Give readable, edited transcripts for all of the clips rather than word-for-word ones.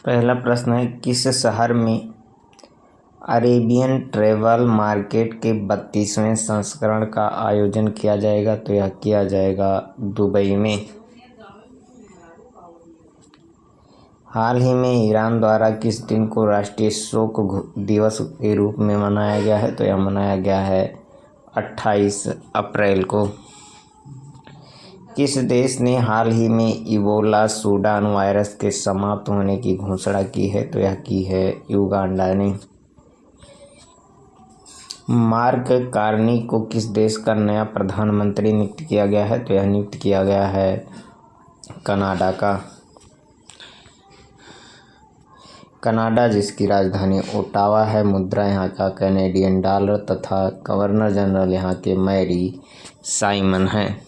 पहला प्रश्न है, किस शहर में अरेबियन ट्रैवल मार्केट के 32वें संस्करण का आयोजन किया जाएगा? तो यह किया जाएगा दुबई में। हाल ही में ईरान द्वारा किस दिन को राष्ट्रीय शोक दिवस के रूप में मनाया गया है? तो यह मनाया गया है 28 अप्रैल को। किस देश ने हाल ही में इबोला सूडान वायरस के समाप्त होने की घोषणा की है? तो यह की है युगांडा ने। मार्क कार्नी को किस देश का नया प्रधानमंत्री नियुक्त किया गया है? तो यह नियुक्त किया गया है कनाडा का। कनाडा जिसकी राजधानी ओटावा है, मुद्रा यहाँ का कैनेडियन डॉलर तथा गवर्नर जनरल यहाँ के मैरी साइमन हैं।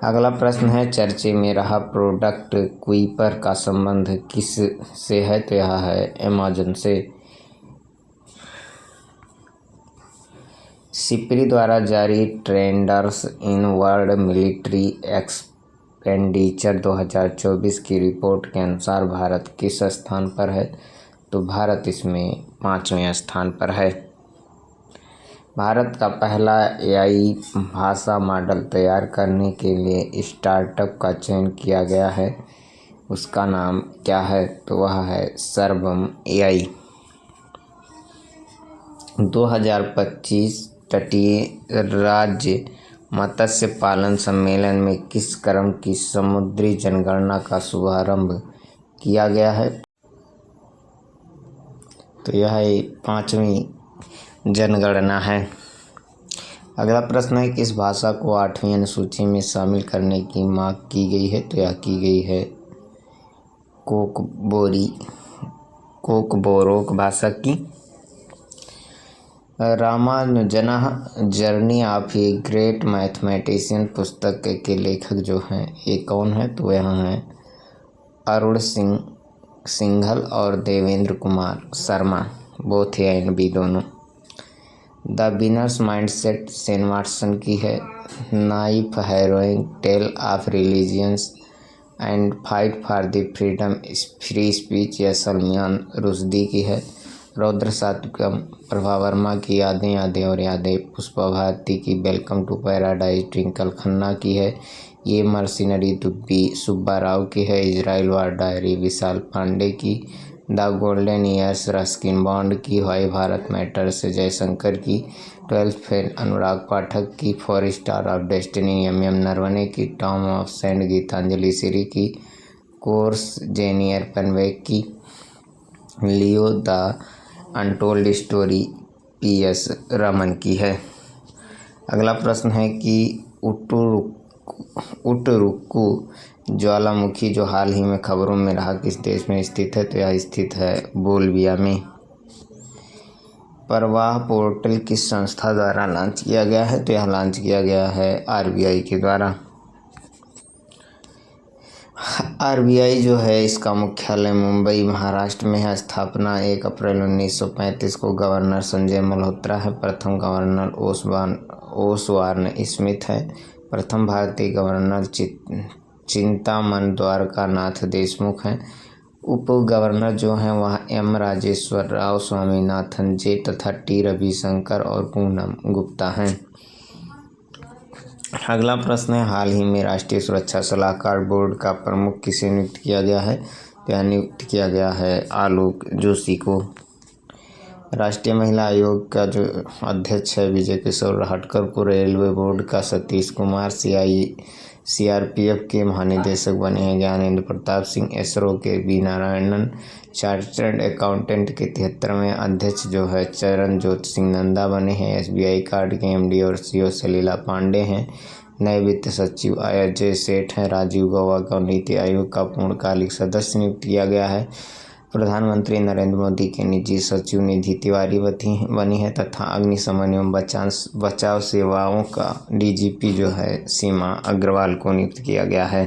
अगला प्रश्न है, चर्चे में रहा प्रोडक्ट कुइपर का संबंध किस से है? तो यह है अमेजन से। सिप्री द्वारा जारी trends in world military expenditure 2024 की रिपोर्ट के अनुसार भारत किस स्थान पर है? तो भारत इसमें 5वें स्थान पर है। भारत का पहला एआई भाषा मॉडल तैयार करने के लिए स्टार्टअप का चयन किया गया है, उसका नाम क्या है? तो वह है सर्वम एआई। 2025 तटीय राज्य मत्स्य पालन सम्मेलन में किस क्रम की समुद्री जनगणना का शुभारंभ किया गया है? तो यह 5वीं जनगणना है। अगला प्रश्न है, किस भाषा को 8वीं अनुसूची में शामिल करने की मांग की गई है? तो यह की गई है कोकबोरोक भाषा की। Ramanujan journey of a great mathematician पुस्तक के लेखक जो हैं ये कौन है? तो यहाँ हैं अरुण सिंघल और Devendra Kumar Sharma, both A and B दोनों। The winners mindset Shane Watson की है। Knife harrowing tale of religions and fight for the freedom free speech यह सलमान रुश्दी की है। रौद्र सात्विकम प्रभा वर्मा की यादें यादें और यादें। पुष्पा भारती की welcome to paradise Twinkle Khanna की है। ये मर्सिनरी दुब्बी सुब्बा राव की है। Israel war diary Vishal Pandey की। The golden years Ruskin Bond की। वाई भारत मैटर्स जयशंकर की। 12th फेल अनुराग पाठक की। 4 star of destiny M Naravane की। Tomb of sand Geetanjali Shree की। कोर्स जेनियर पेनवेक की। Leo the untold story PS Raman की है। अगला प्रश्न है कि उटुरुक्कू ज्वालामुखी जो हाल ही में खबरों में रहा किस देश में स्थित है? तो यह स्थित है बोल्विया में। प्रवाह पोर्टल किस संस्था द्वारा लॉन्च किया गया है? तो यह लॉन्च किया गया है आरबीआई के द्वारा। आरबीआई जो है इसका मुख्यालय मुंबई महाराष्ट्र में है। स्थापना 1 अप्रैल 1935 को गवर्नर संजय मल्होत्रा है। प्रथम गवर्नर ओसवार्न स्मिथ है। प्रथम भारतीय गवर्नर चिंतामन द्वारकानाथ देशमुख हैं। उप गवर्नर जो हैं वह एम राजेश्वर राव, स्वामीनाथन जे तथा टी रविशंकर और पूनम गुप्ता हैं। अगला प्रश्न है, हाल ही में राष्ट्रीय सुरक्षा सलाहकार बोर्ड का प्रमुख किसे नियुक्त किया गया है? तो यह नियुक्त किया गया है आलोक जोशी को। राष्ट्रीय महिला आयोग का जो अध्यक्ष है विजय किशोर राहटकर को। रेलवे बोर्ड का सतीश कुमार। सीआरपीएफ के महानिदेशक बने हैं ज्ञानेंद्र प्रताप सिंह। इसरो के वी नारायणन। चार्टर्ड अकाउंटेंट के 73वें अध्यक्ष जो है चरणजोत सिंह नंदा बने हैं। एसबीआई कार्ड के एमडी और सीईओ सलीला पांडे हैं। नए वित्त सचिव अजय सेठ हैं। राजीव गौबा को नीति आयोग का पूर्णकालिक सदस्य नियुक्त किया गया है। प्रधानमंत्री नरेंद्र मोदी के निजी सचिव निधि तिवारी बनी है तथा अग्निशमन एवं बचाव सेवाओं का डीजीपी जो है सीमा अग्रवाल को नियुक्त किया गया है।